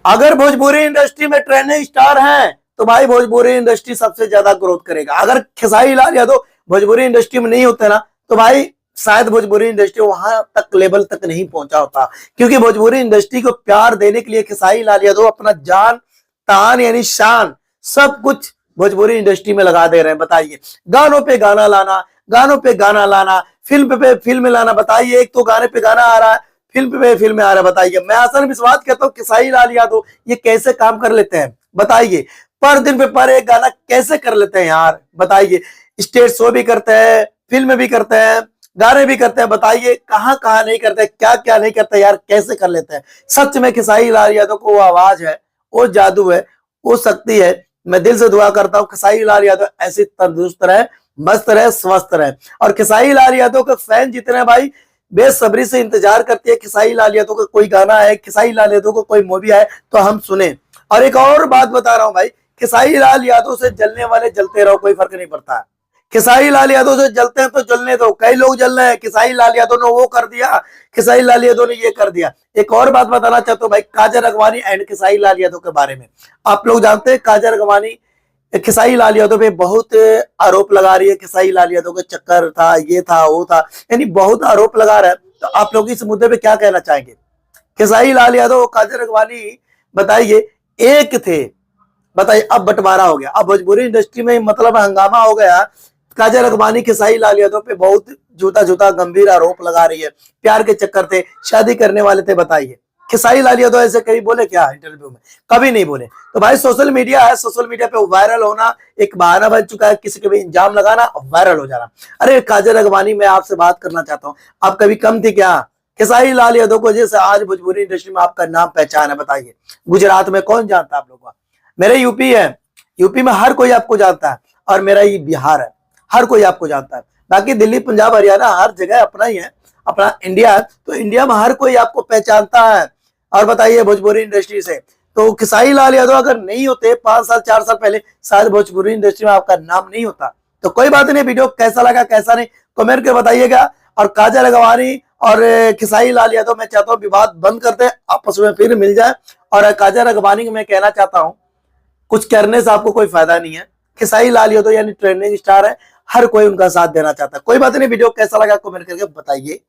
अगर भोजपुरी इंडस्ट्री में trending star हैं तो भाई भोजपुरी इंडस्ट्री सबसे ज्यादा ग्रोथ करेगा। अगर खेसारी लाल यादव भोजपुरी इंडस्ट्री में नहीं होते ना तो भाई शायद भोजपुरी इंडस्ट्री वहां तक लेवल तक नहीं पहुंचा होता, क्योंकि भोजपुरी इंडस्ट्री को प्यार देने के लिए खेसारी लाल यादव अपना जान तान यानी शान सब कुछ भोजपुरी इंडस्ट्री में लगा दे रहे हैं। बताइए, गानों पे गाना लाना, गानों पे गाना लाना, फिल्म पे फिल्म लाना। बताइए, एक तो गाने पे गाना आ रहा है, फिल्म पे फिल्म आ रहा है। बताइए, मैं आसान विश्वास कहता हूँ खेसारी लाल यादव ये कैसे काम कर लेते हैं। बताइए, पर दिन पे पर एक गाना कैसे कर लेते हैं यार। बताइए, स्टेज शो भी करते हैं, फिल्म भी करते हैं, गाने भी करते हैं। बताइए, कहाँ कहाँ नहीं करते, क्या क्या नहीं करते यार, कैसे कर लेते हैं। सच में खेसारी लाल यादव को वो आवाज है, वो जादू है, वो शक्ति है। मैं दिल से दुआ करता हूँ खेसारी लाल यादव ऐसे तंदुरुस्त रहे, मस्त रहे, स्वस्थ रहे। और खेसारी लाल यादव का फैन जितने हैं भाई बेसब्री से इंतजार करती है खेसारी लाल यादव का कोई गाना है, खेसारी लाल यादव को कोई मूवी आए तो हम सुने। और एक और बात बता रहा हूं भाई, खेसारी लाल यादव से जलने वाले जलते रहो, कोई फर्क नहीं पड़ता है। खेसारी लाल यादव से जलते हैं तो जलने दो, कई लोग जल रहे हैं, खेसारी लाल यादव ने वो कर दिया, खेसारी लाल यादव ने ये कर दिया। एक और बात बताना चाहता हूँ भाई, काजल अगवानी एंड खेसारी लाल यादव के बारे में। आप लोग जानते हैं काजल अगवानी खेसारी लाल यादव पे बहुत आरोप लगा रही है, खेसारी लाल यादव का चक्कर था, ये था, वो था, यानी बहुत आरोप लगा रहा है। तो आप लोग इस मुद्दे पे क्या कहना चाहेंगे? खेसारी लाल यादव और काजल अगवानी बताइए एक थे, बताइए अब बंटवारा हो गया, अब भोजपुरी इंडस्ट्री में मतलब हंगामा हो गया। काजल अगवानी खेसारी लाल यादव पे बहुत जूता जूता गंभीर आरोप लगा रही है, प्यार के चक्कर थे, शादी करने वाले थे। बताइए, खेसारी लाल यादव ऐसे कभी बोले क्या इंटरव्यू में? कभी नहीं बोले। तो भाई सोशल मीडिया है, सोशल मीडिया पे वायरल होना एक बहाना बन चुका है, किसी के भी इंजाम लगाना और वायरल हो जाना। अरे काजल अगवानी, मैं आपसे बात करना चाहता हूँ, आप कभी कम थी क्या? खेसारी लाल यादव को जैसे आज भोजपुरी इंडस्ट्री में आपका नाम पहचान है। बताइए, गुजरात में कौन जानता है आप लोगों को? मेरे यूपी है, यूपी में हर कोई आपको जानता है, और मेरा ये बिहार है, हर कोई आपको जानता है। बाकी दिल्ली, पंजाब, हरियाणा हर जगह अपना ही है, अपना इंडिया है, तो इंडिया में हर कोई आपको पहचानता है। और बताइए, भोजपुरी इंडस्ट्री से तो खेसारी लाल यादव अगर नहीं होते 5 साल 4 साल पहले, शायद भोजपुरी इंडस्ट्री में आपका नाम नहीं होता। तो कोई बात नहीं, वीडियो कैसा लगा कैसा नहीं कमेंट के बताइएगा। और काजल अगवानी और खेसारी लाल यादव मैं चाहता हूँ विवाद बंद करते, आपस में फिर मिल जाए। और काजल अगवानी मैं कहना चाहता हूँ, कुछ करने से आपको कोई फायदा नहीं है। खेसारी लाल यादव यानी ट्रेंडिंग स्टार है, हर कोई उनका साथ देना चाहता है। कोई बात नहीं, वीडियो कैसा लगा कमेंट करके बताइए।